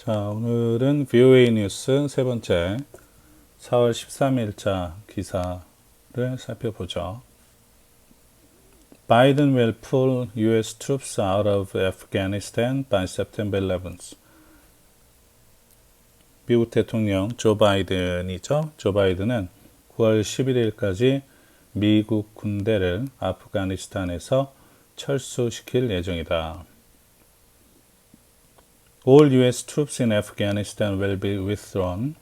자, 오늘은 VOA 뉴스 세 번째 4월 13일자 기사를 살펴보죠. Biden will pull U.S. troops out of Afghanistan by September 11th. 미국 대통령 조 바이든이죠. 조 바이든은 9월 11일까지 미국 군대를 아프가니스탄에서 철수시킬 예정이다. All U.S. troops in Afghanistan will be withdrawn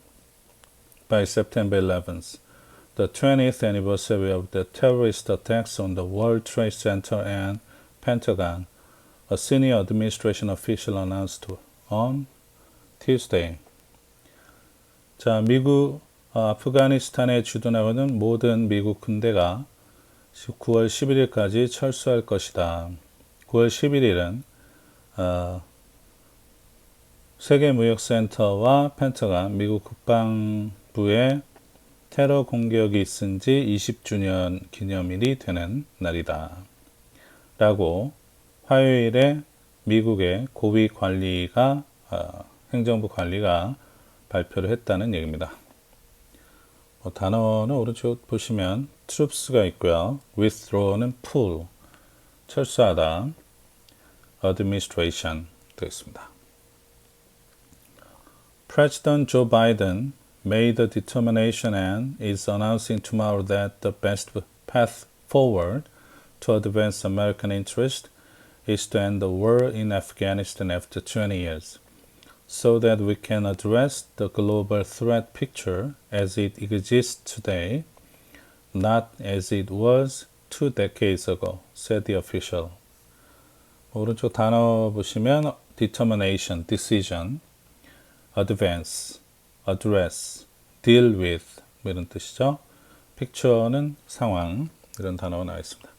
by September 11th, the 20th anniversary of the terrorist attacks on the World Trade Center and Pentagon, a senior administration official announced on Tuesday. 자, 아프가니스탄에 주둔하고는 모든 미국 군대가 9월 11일까지 철수할 것이다. 9월 11일은 세계무역센터와 펜터건, 미국 국방부의 테러 공격이 있은 지 20주년 기념일이 되는 날이다. 라고 화요일에 미국의 고위 관리가, 행정부 관리가 발표를 했다는 얘기입니다. 단어는 오른쪽 보시면 troops가 있고요. withdraw는 pull, 철수하다, administration 되겠습니다. President Joe Biden made a determination and is announcing tomorrow that the best path forward to advance American interest is to end the war in Afghanistan after 20 years, so that we can address the global threat picture as it exists today, not as it was 2 decades ago, said the official. 오른쪽 단어 보시면 determination, decision, advance, address, deal with 이런 뜻이죠. picture는 상황 이런 단어가 나와 있습니다.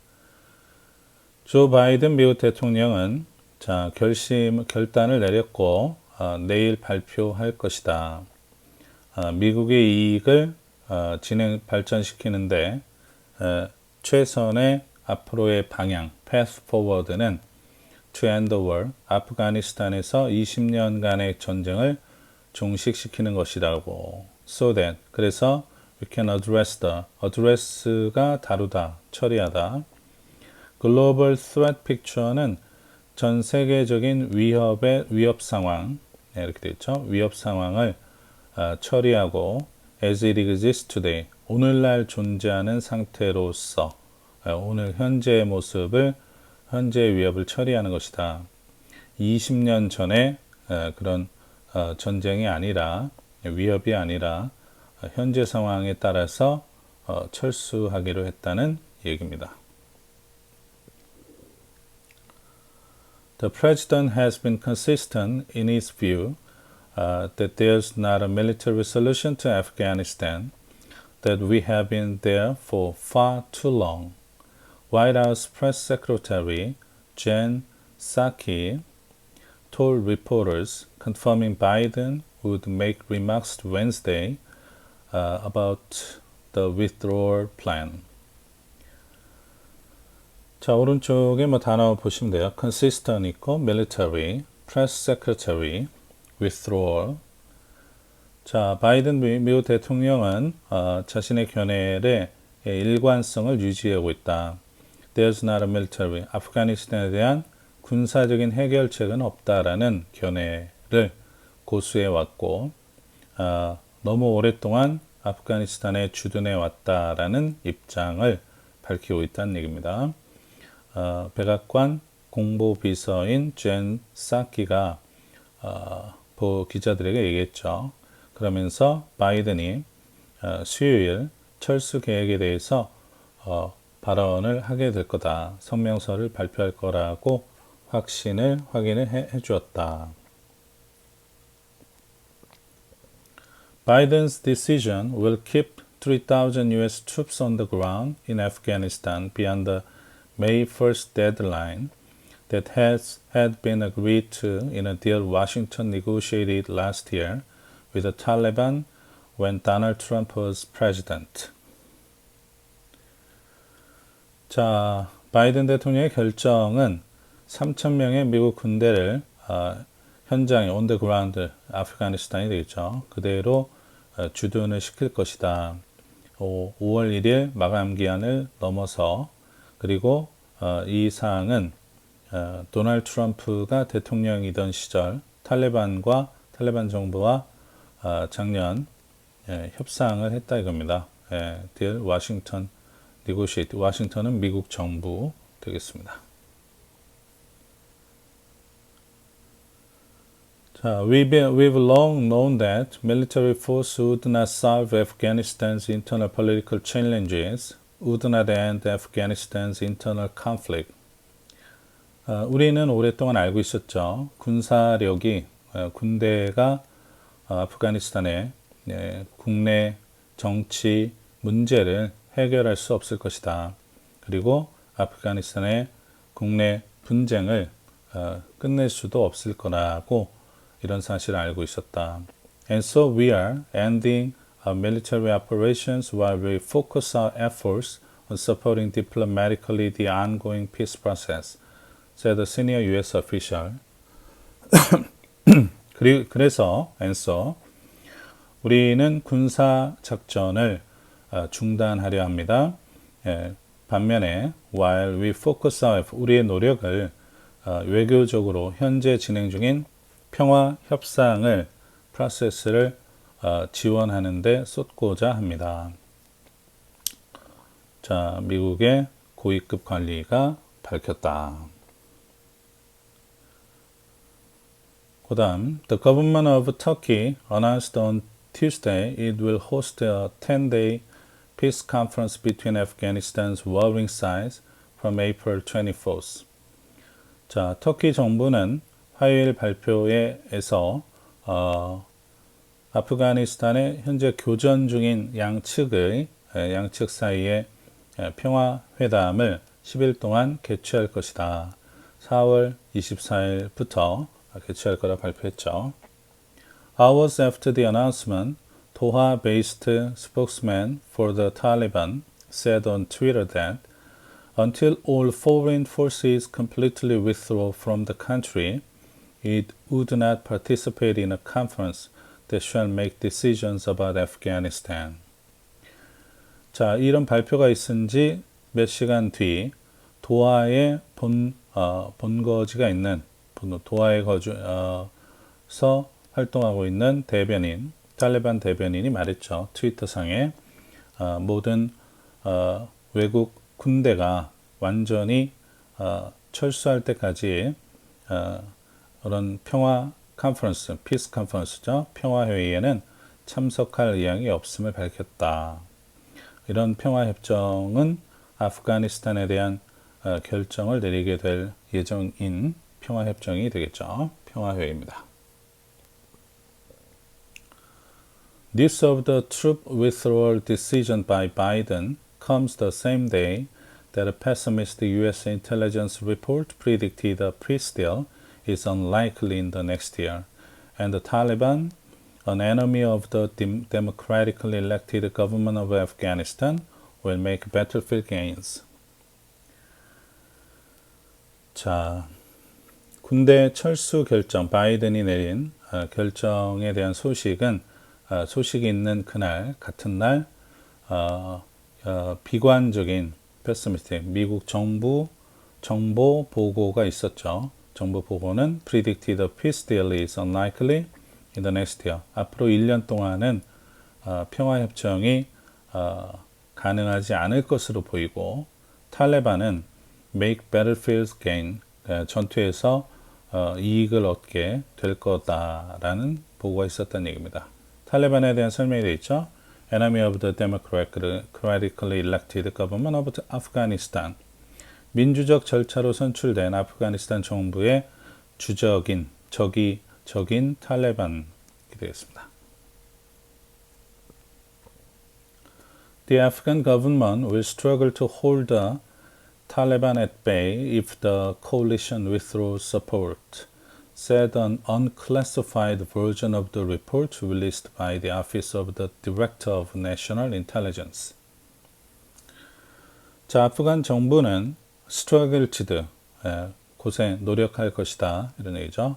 조 바이든 미국 대통령은 결단을 내렸고 내일 발표할 것이다. 미국의 이익을 발전시키는데 최선의 앞으로의 방향, path forward는 to end the war, 아프가니스탄에서 20년간의 전쟁을 종식시키는 것이라고. So that, 그래서 we can address가 다루다, 처리하다. Global threat picture는 전 세계적인 위협 상황, 이렇게 되어 있죠. 위협 상황을 처리하고 as it exists today, 오늘날 존재하는 상태로서 오늘 현재의 모습을, 현재의 위협을 처리하는 것이다. 20년 전에 그런 전쟁이 아니라, 위협이 아니라 현재 상황에 따라서 철수하기로 했다는 얘기입니다. The president has been consistent in his view that there's not a military solution to Afghanistan, that we have been there for far too long. White House Press Secretary Jen Psaki told reporters, confirming Biden would make remarks Wednesday about the withdrawal plan. 자, 오른쪽에 단어 보시면 돼요. consistent 있고 military, press secretary, withdrawal. 자, 바이든 미국 대통령은 자신의 견해의 일관성을 유지하고 있다. There's not a military. 아프가니스탄에 대한 군사적인 해결책은 없다라는 견해를 고수해 왔고, 너무 오랫동안 아프가니스탄에 주둔해 왔다라는 입장을 밝히고 있다는 얘기입니다. 백악관 공보비서인 젠 사키가 기자들에게 얘기했죠. 그러면서 바이든이 수요일 철수 계획에 대해서 발언을 하게 될 거다. 성명서를 발표할 거라고 확인을 해 주었다. Biden's decision will keep 3,000 U.S. troops on the ground in Afghanistan beyond the May 1st deadline that had been agreed to in a deal Washington negotiated last year with the Taliban when Donald Trump was president. 자, 바이든 대통령의 결정은 3,000명의 미국 군대를 현장에 on the ground 아프가니스탄이 되겠죠. 그대로 주둔을 시킬 것이다. 5월 1일 마감 기한을 넘어서 그리고 이 사항은 도널드 트럼프가 대통령이던 시절 탈레반 정부와 작년 협상을 했다 이겁니다. 딜 워싱턴 negotiate. 워싱턴은 미국 정부 되겠습니다. 자, we've long known that military force would not solve Afghanistan's internal political challenges, would not end Afghanistan's internal conflict. 우리는 오랫동안 알고 있었죠. 군사력이 군대가 아프가니스탄의 국내 정치 문제를 해결할 수 없을 것이다. 그리고 아프가니스탄의 국내 분쟁을 끝낼 수도 없을 거라고 이런 사실을 알고 있었다. And so we are ending our military operations while we focus our efforts on supporting diplomatically the ongoing peace process, said a senior U.S. official. 그래서 and so 우리는 군사 작전을 중단하려 합니다. 반면에 while we focus our 우리의 노력을 외교적으로 현재 진행 중인 평화 협상을 프로세스를 지원하는 데 쏟고자 합니다. 자, 미국의 고위급 관리가 밝혔다. 그 다음, The government of Turkey announced on Tuesday it will host a 10-day peace conference between Afghanistan's warring sides from April 24th. 자, 터키 정부는 화요일 발표에서 아프가니스탄의 현재 교전 중인 양측 사이의 평화회담을 10일 동안 개최할 것이다. 4월 24일부터 개최할 거라 발표했죠. Hours after the announcement, Doha-based spokesman for the Taliban said on Twitter that until all foreign forces completely withdraw from the country, it would not participate in a conference that shall make decisions about Afghanistan. 자, 이런 발표가 있은 지 몇 시간 뒤 도하에 본거지가 있는 도하에 거주서 활동하고 있는 대변인, 탈레반 대변인이 말했죠. 트위터상에 모든 외국 군대가 완전히 철수할 때까지 그런 평화 컨퍼런스, 피스 컨퍼런스죠. 평화 회의에는 참석할 의향이 없음을 밝혔다. 이런 평화 협정은 아프가니스탄에 대한 결정을 내리게 될 예정인 평화 협정이 되겠죠. 평화 회의입니다. News of the troop withdrawal decision by Biden comes the same day that a pessimistic U.S. intelligence report predicted a peace deal is unlikely in the next year, and the Taliban, an enemy of the democratically elected government of Afghanistan, will make battlefield gains. 자, 군대 철수 결정, 바이든이 내린 결정에 대한 소식은 소식이 있는 그날, 같은 날 비관적인 패스미스틱, 미국 정부 정보 보고가 있었죠. 정보 보고는 predicted a peace deal is unlikely in the next year. 앞으로 1년 동안은 평화협정이 가능하지 않을 것으로 보이고 탈레반은 make battlefield gain, 전투에서 이익을 얻게 될 거다라는 보고가 있었다는 얘기입니다. 탈레반에 대한 설명이 되어 있죠. Enemy of the democratically elected government of Afghanistan. 민주적 절차로 선출된 아프가니스탄 정부의 적인 탈레반이 되겠습니다. The Afghan government will struggle to hold the Taliban at bay if the coalition withdraws support, said an unclassified version of the report released by the Office of the Director of National Intelligence. 자, 아프간 정부는 struggle 노력할 것이다 이런 얘기죠.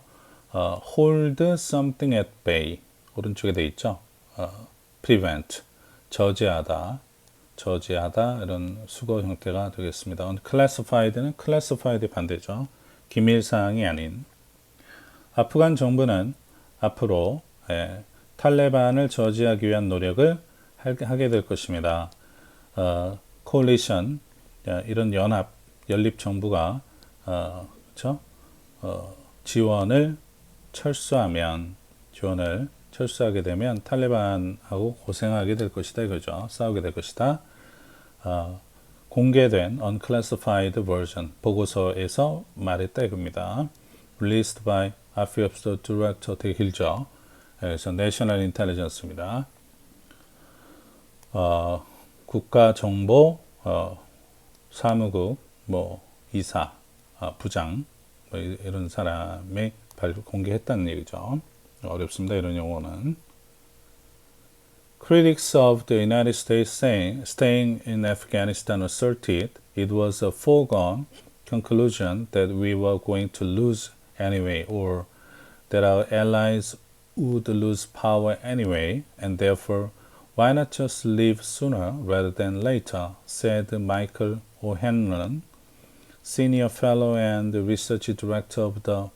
hold something at bay 오른쪽에 돼 있죠. prevent 저지하다 이런 수거 형태가 되겠습니다. unclassified는 classified의 반대죠. 기밀사항이 아닌. 아프간 정부는 앞으로 탈레반을 저지하기 위한 노력을 하게 될 것입니다. coalition 이런 연립 정부가 지원을 철수하게 되면 탈레반하고 고생하게 될 것이다 이거죠. 싸우게 될 것이다. 공개된 unclassified version 보고서에서 말했다 이겁니다. Released by Office of the Director 되게 길죠. 그래서 National Intelligence입니다. 국가정보 사무국 이사 부장 이런 사람이 공개했다는 얘기죠. 어렵습니다. 이런 용어는. Critics of the United States staying in Afghanistan asserted it was a foregone conclusion that we were going to lose anyway, or that our allies would lose power anyway, and therefore why not just leave sooner rather than later, said Michael O'Hanlon, Senior Fellow and Research Director of the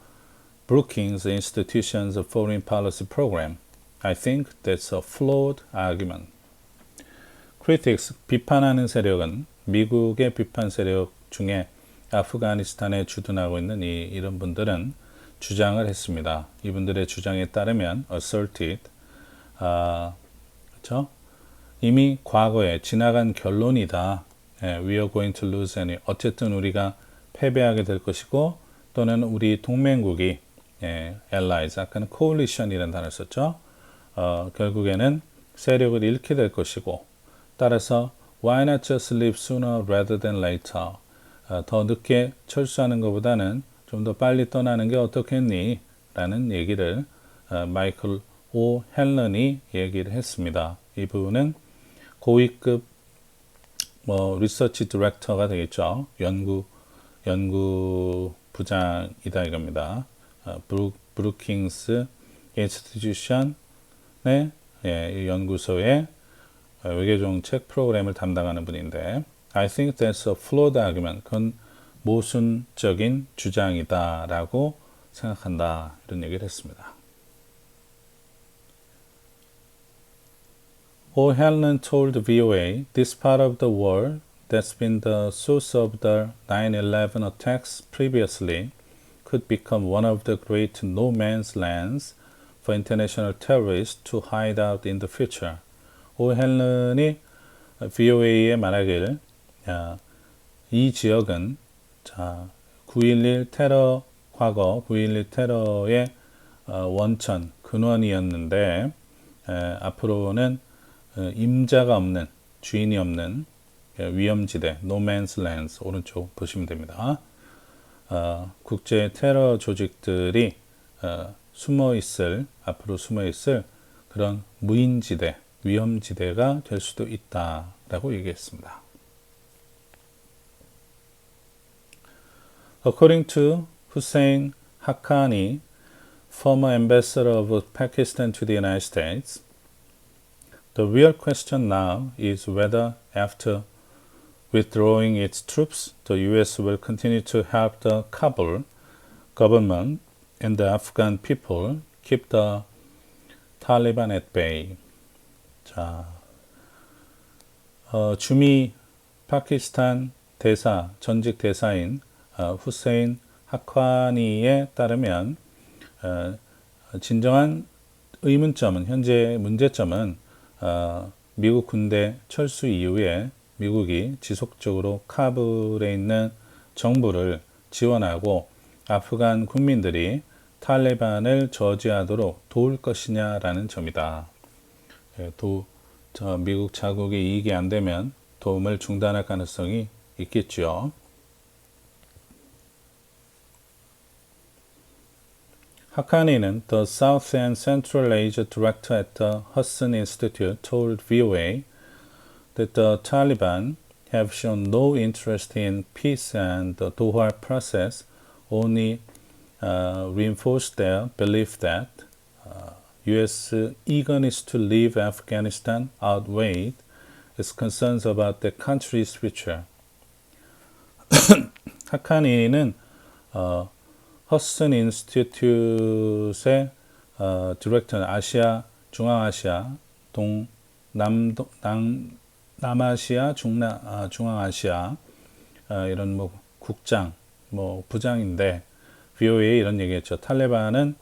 Brookings Institution's Foreign Policy Program. I think that's a flawed argument. Critics, 비판하는 세력은 미국의 비판 세력 중에 아프가니스탄에 주둔하고 있는 이런 분들은 주장을 했습니다. 이분들의 주장에 따르면 asserted, 그렇죠? 이미 과거에 지나간 결론이다. We are going to lose any. 어쨌든 우리가 패배하게 될 것이고 또는 우리 동맹국이 allies, 아까는 coalition이라는 단어를 썼죠. 결국에는 세력을 잃게 될 것이고 따라서 why not just leave sooner rather than later. 더 늦게 철수하는 것보다는 좀 더 빨리 떠나는 게 어떻겠니? 라는 얘기를 마이클 오 헬런이 얘기를 했습니다. 이 부분은 고위급 리서치 디렉터가 되겠죠. 연구 부장이다 이겁니다. 브루킹스 인스티튜션의 연구소의 외교정책 프로그램을 담당하는 분인데 I think that's a flawed argument. 그건 모순적인 주장이다 라고 생각한다. 이런 얘기를 했습니다. O'Hanlon told VOA, this part of the world that's been the source of the 9/11 attacks previously could become one of the great no man's lands for international terrorists to hide out in the future. O'Hanlon이 VOA에 말하길 이 지역은 9.11 테러 과거 9.11 테러의 원천 근원이었는데 앞으로는 임자가 없는 주인이 없는 위험지대 no man's lands 오른쪽 보시면 됩니다. 국제 테러 조직들이 앞으로 숨어 있을 그런 무인지대 위험지대가 될 수도 있다라고 얘기했습니다. According to Hussein Haqqani, former ambassador of Pakistan to the United States, the real question now is whether after withdrawing its troops, the U.S. will continue to help the Kabul government and the Afghan people keep the Taliban at bay. 주미 파키스탄 전직 대사인 후세인 하콰니에 따르면 진정한 의문점은 현재 문제점은 미국 군대 철수 이후에 미국이 지속적으로 카불에 있는 정부를 지원하고 아프간 국민들이 탈레반을 저지하도록 도울 것이냐라는 점이다. 미국 자국의 이익이 안 되면 도움을 중단할 가능성이 있겠죠. Haqqani는 the South and Central Asia director at the Hudson Institute told VOA that the Taliban have shown no interest in peace and the Doha process, only reinforced their belief that U.S. eagerness to leave Afghanistan outweighed its concerns about the country's future. 하카니는 허슨 인스티튜트의 디렉터, 아시아, 중앙아시아, 남아시아, 중앙아시아 이런 뭐 국장, 뭐 부장인데 VOA에 이런 얘기했죠. 탈레반은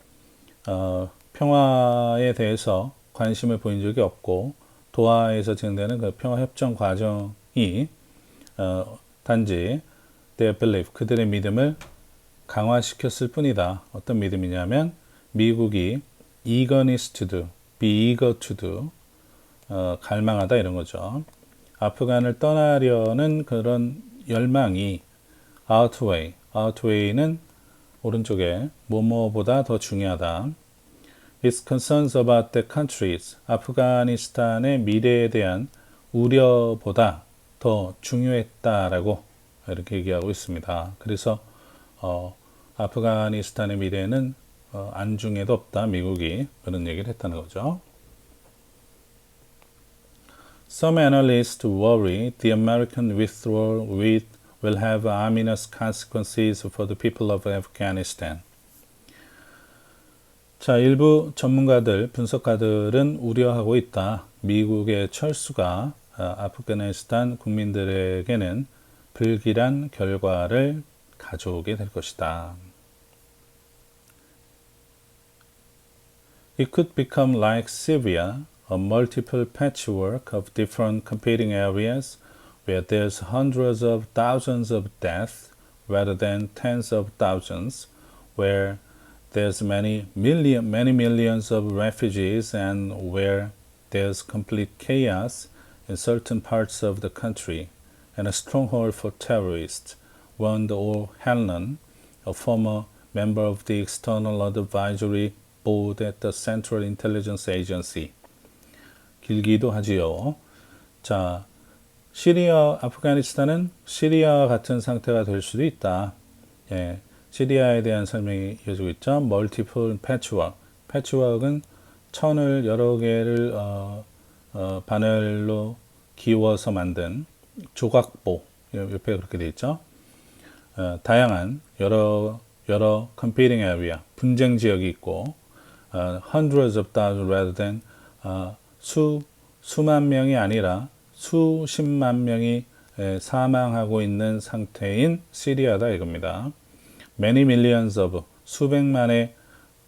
평화에 대해서 관심을 보인 적이 없고 도하에서 진행되는 그 평화 협정 과정이 단지 their belief, 그들의 믿음을 강화시켰을 뿐이다. 어떤 믿음이냐면 미국이 eagerness to do, be eager to do, 갈망하다 이런 거죠. 아프간을 떠나려는 그런 열망이 outweigh는 오른쪽에 뭐뭐보다 더 중요하다. Its concerns about the countries, 아프가니스탄의 미래에 대한 우려보다 더 중요했다라고 이렇게 얘기하고 있습니다. 그래서 아프가니스탄의 미래는 안중에도 없다. 미국이 그런 얘기를 했다는 거죠. Some analysts worry the American withdrawal will have ominous consequences for the people of Afghanistan. 자, 일부 전문가들, 분석가들은 우려하고 있다. 미국의 철수가 아프가니스탄 국민들에게는 불길한 결과를 가져오게 될 것이다. It could become like Syria, a multiple patchwork of different competing areas where there's hundreds of thousands of deaths rather than tens of thousands, where there's many millions of refugees and where there's complete chaos in certain parts of the country and a stronghold for terrorists, warned O'Hanlon, a former member of the External Advisory Board at the Central Intelligence Agency. 길기도 하지요. 자, 아프가니스탄은 시리아 같은 상태가 될 수도 있다. 예, 시리아에 대한 설명이 이어지고 있죠. Multiple patchwork. patchwork은 천을 여러 개를 바늘로 기워서 만든 조각보. 옆에 그렇게 되어 있죠. 다양한 여러 competing area, 분쟁 지역이 있고 hundreds of thousands rather than 수만 명이 아니라 수십만 명이 사망하고 있는 상태인 시리아다 이겁니다. Many millions of 수백만의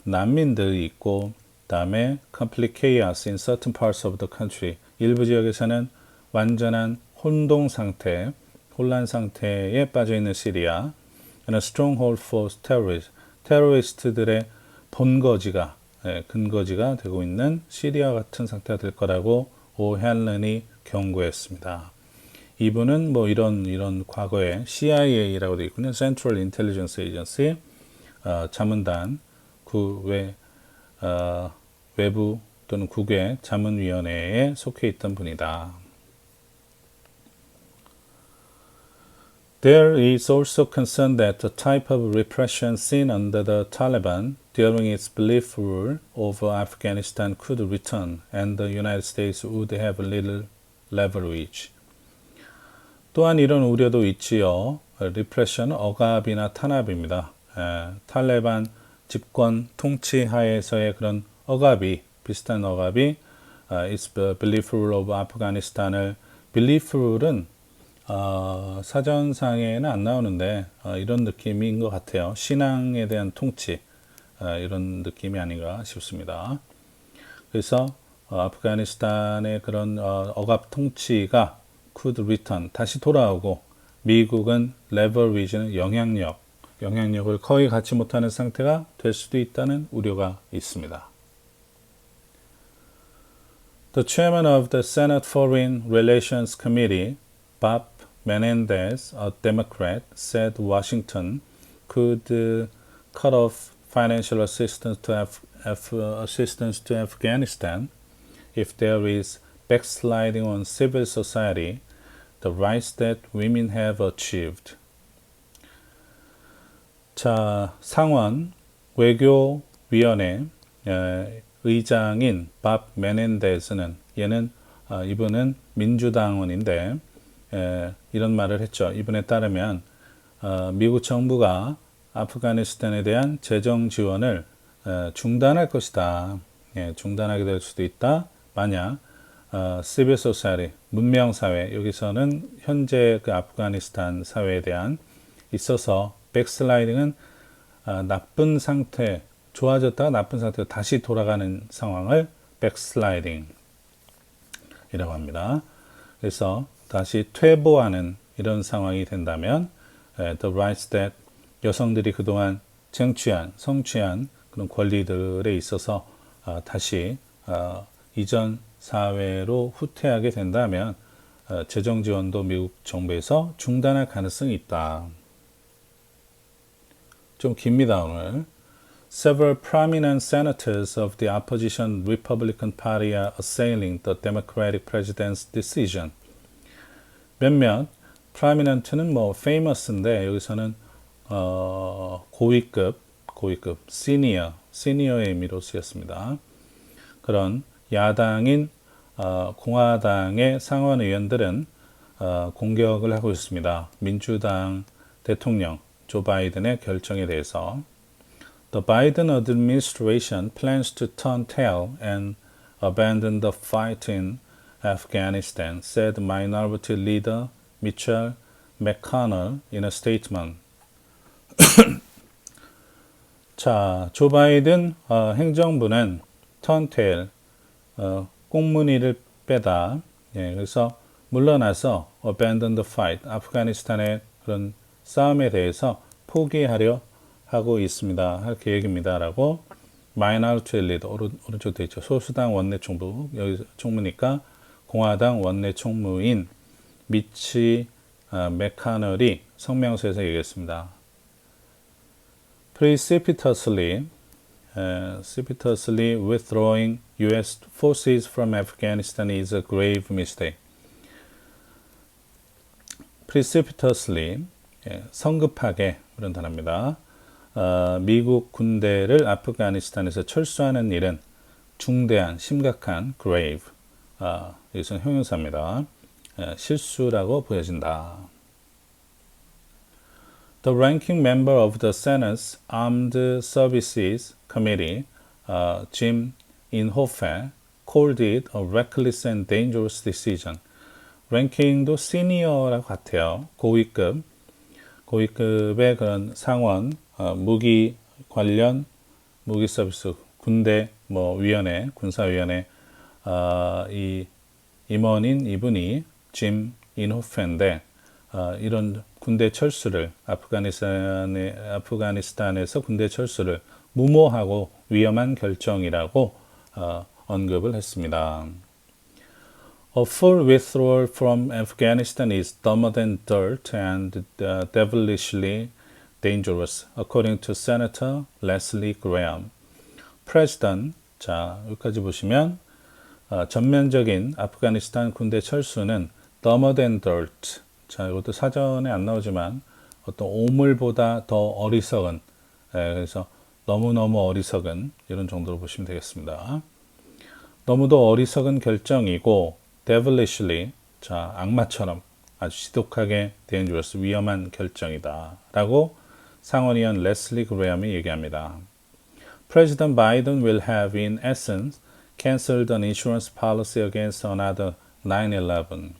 난민들이 있고 다음에 complete chaos in certain parts of the country 일부 지역에서는 완전한 혼란 상태에 빠져 있는 시리아 and a stronghold for terrorists 테러리스트들의 본거지가 근거지가 되고 있는 시리아 같은 상태가 될 거라고 오헨런이 경고했습니다. 이분은 뭐 이런 과거에 CIA라고 되어 있군요. Central Intelligence Agency 자문단 외부 또는 국외 자문위원회에 속해 있던 분이다. There is also concern that the type of repression seen under the Taliban during its belief rule over Afghanistan could return, and the United States would have little leverage. 또한 이런 우려도 있지요. 리프레션, 억압이나 탄압입니다. 탈레반 집권 통치 하에서의 그런 비슷한 억압이 its belief rule of Afghanistan을 belief rule은 사전상에는 안 나오는데 이런 느낌인 것 같아요. 신앙에 대한 통치 이런 느낌이 아닌가 싶습니다. 그래서 아프가니스탄의 그런 억압 통치가 could return 다시 돌아오고 미국은 leverage는 영향력을 거의 갖지 못하는 상태가 될 수도 있다는 우려가 있습니다. The chairman of the Senate Foreign Relations Committee, Bob Menendez, a Democrat, said Washington could cut off financial assistance to Afghanistan if there is backsliding on civil society, the rights that women have achieved. 자, 상원 외교위원회 의장인 밥 메넨데스는 얘는 이분은 민주당원인데 이런 말을 했죠. 이분에 따르면 미국 정부가 아프가니스탄에 대한 재정 지원을 중단할 것이다. 중단하게 될 수도 있다. 만약 civil society, 문명사회, 여기서는 현재 그 아프가니스탄 사회에 대한 있어서 백슬라이딩은 나쁜 상태, 좋아졌다가 나쁜 상태로 다시 돌아가는 상황을 백슬라이딩 이라고 합니다. 그래서 다시 퇴보하는 이런 상황이 된다면 the rights that 여성들이 그동안 쟁취한, 성취한 그런 권리들에 있어서 다시 이전 사회로 후퇴하게 된다면 재정 지원도 미국 정부에서 중단할 가능성이 있다. 좀 깁니다, 오늘. Several prominent senators of the opposition Republican Party are assailing the Democratic president's decision. 몇몇 prominent는 뭐 famous인데 여기서는 고위급, senior의 의미로 쓰였습니다. 그런 야당인 공화당의 상원 의원들은 공격을 하고 있습니다. 민주당 대통령 조 바이든의 결정에 대해서. The Biden administration plans to turn tail and abandon the fight in Afghanistan, said Minority Leader Mitchell McConnell in a statement. 자, 조 바이든 행정부는 turn tail, 꽁무니를 빼다. 그래서 물러나서 abandon the fight, 아프가니스탄의 그런 싸움에 대해서 포기하려 하고 있습니다. 할 계획입니다. 라고 마이너리티 리더 오른쪽 돼 있죠. 소수당 원내 총무 여기 총무니까 공화당 원내 총무인 미치 맥카널이 성명서에서 얘기했습니다. Precipitously withdrawing U.S. forces from Afghanistan is a grave mistake. Precipitously 성급하게 그런 단어입니다. 미국 군대를 아프가니스탄에서 철수하는 일은 중대한, 심각한, grave, 여기서는 형용사입니다. 실수라고 보여진다. The ranking member of the Senate's Armed Services Committee, Jim Inhofe, called it a reckless and dangerous decision. 랭킹도 시니어라고 같아요. 고위급의 그런 상원, 무기 관련 무기 서비스 군대 위원회 군사위원회 이 임원인 이분이 짐 인호페인데 이런 군대 철수를 아프가니스탄에서 군대 철수를 무모하고 위험한 결정이라고 언급을 했습니다. A full withdrawal from Afghanistan is dumber than dirt and devilishly dangerous, according to Senator Leslie Graham. President, 자 여기까지 보시면 전면적인 아프가니스탄 군대 철수는 dumber than dirt. 자 이것도 사전에 안 나오지만 어떤 오물보다 더 어리석은, 그래서 너무너무 어리석은 이런 정도로 보시면 되겠습니다. 너무도 어리석은 결정이고 devilishly, 자 악마처럼 아주 지독하게 dangerous, 위험한 결정이다 라고 상원의원 레슬리 그레엄이 얘기합니다. President Biden will have in essence canceled an insurance policy against another 9/11.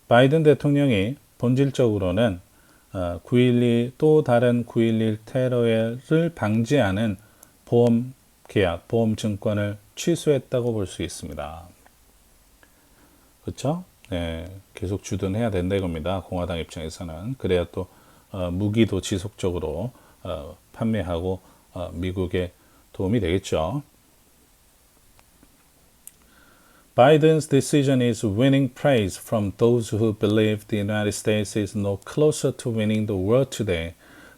바이든 대통령이 본질적으로는 9.11 또 다른 9.11 테러를 방지하는 보험 계약, 보험 증권을 취소했다고 볼 수 있습니다. 그렇죠? 네, 계속 주둔해야 된다 이겁니다. 공화당 입장에서는. 그래야 또 무기도 지속적으로 판매하고 미국에 도움이 되겠죠. Biden's decision is winning praise from those who believe the United States is no closer to winning the world today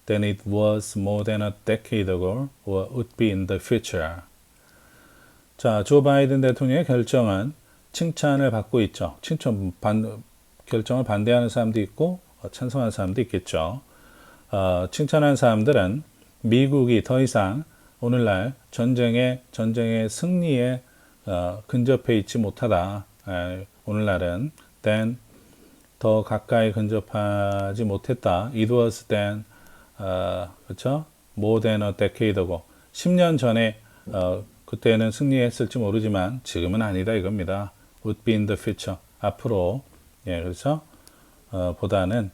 than it was more than a decade ago or would be in the future. 자, 조 바이든 대통령의 결정은 칭찬을 받고 있죠. 결정을 반대하는 사람도 있고 찬성하는 사람도 있겠죠. 칭찬하는 사람들은 미국이 더 이상 오늘날 전쟁의 승리에 근접해 있지 못하다. 오늘날은 then 더 가까이 근접하지 못했다. It was then 그렇죠? More than a decade ago. 10년 전에 그때는 승리했을지 모르지만 지금은 아니다 이겁니다. Would be in the future. 앞으로 예 그렇죠? 보다는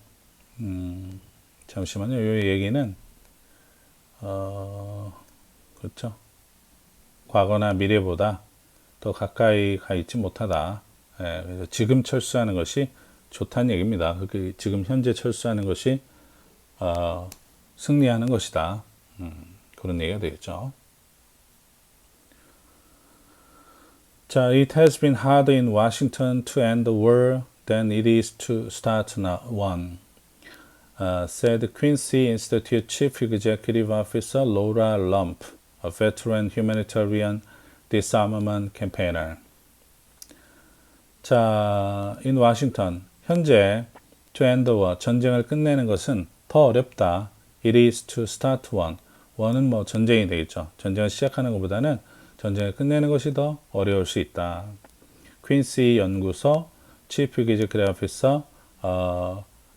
잠시만요. 이 얘기는 그렇죠? 과거나 미래보다 더 가까이 가 있지 못하다. 예, 그래서 지금 철수하는 것이 좋다는 얘기입니다. 지금 현재 철수하는 것이 승리하는 것이다. 그런 얘기가 되겠죠. 자, it has been harder in Washington to end the war than it is to start one, said Quincy Institute Chief Executive Officer Laura Lump, a veteran humanitarian disarmament campaigner. 자, in Washington, 현재 to end the war, 전쟁을 끝내는 것은 더 어렵다. It is to start one. one은 뭐 전쟁이 되겠죠. 전쟁을 시작하는 것보다는 전쟁을 끝내는 것이 더 어려울 수 있다. 퀸시 연구소 Chief Executive Officer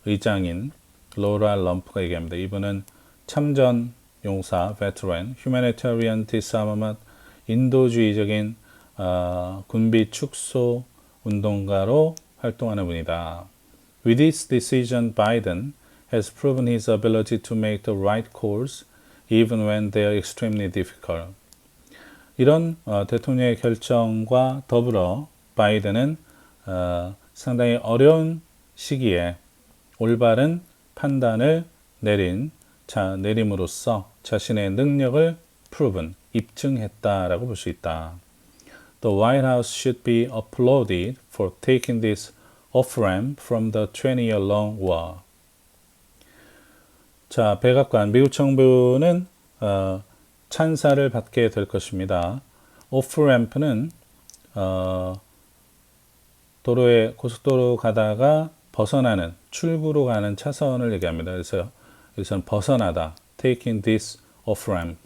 의장인 로라 럼프가 얘기합니다. 이분은 참전 용사, veteran, humanitarian disarmament, 인도주의적인 군비 축소 운동가로 활동하는 분이다. With this decision, Biden has proven his ability to make the right calls even when they are extremely difficult. 이런 대통령의 결정과 더불어 바이든은 상당히 어려운 시기에 올바른 판단을 내림으로써 자신의 능력을 proven, 입증했다라고 볼 수 있다. The White House should be applauded for taking this off-ramp from the 20-year-long war. 자, 백악관, 미국 정부는 찬사를 받게 될 것입니다. 오프램프는 고속도로 가다가 벗어나는 출구로 가는 차선을 얘기합니다. 그래서 여기서는 벗어나다, taking this off-ramp.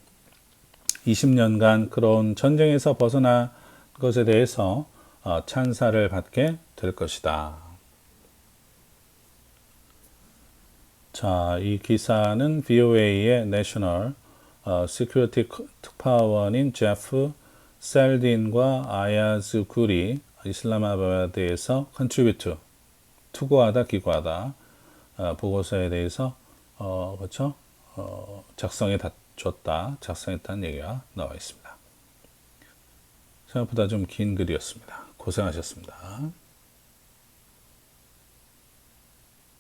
20년간 그런 전쟁에서 벗어난 것에 대해서 찬사를 받게 될 것이다. 자, 이 기사는 VOA의 내셔널 시큐리티 특파원인 제프 셀딘과 아야즈 구리 이슬라마바드에서 컨트리뷰트 투고하다 기고하다 보고서에 대해서 그렇죠? 작성했다는 얘기가 나와 있습니다. 생각보다 좀 긴 글이었습니다. 고생하셨습니다.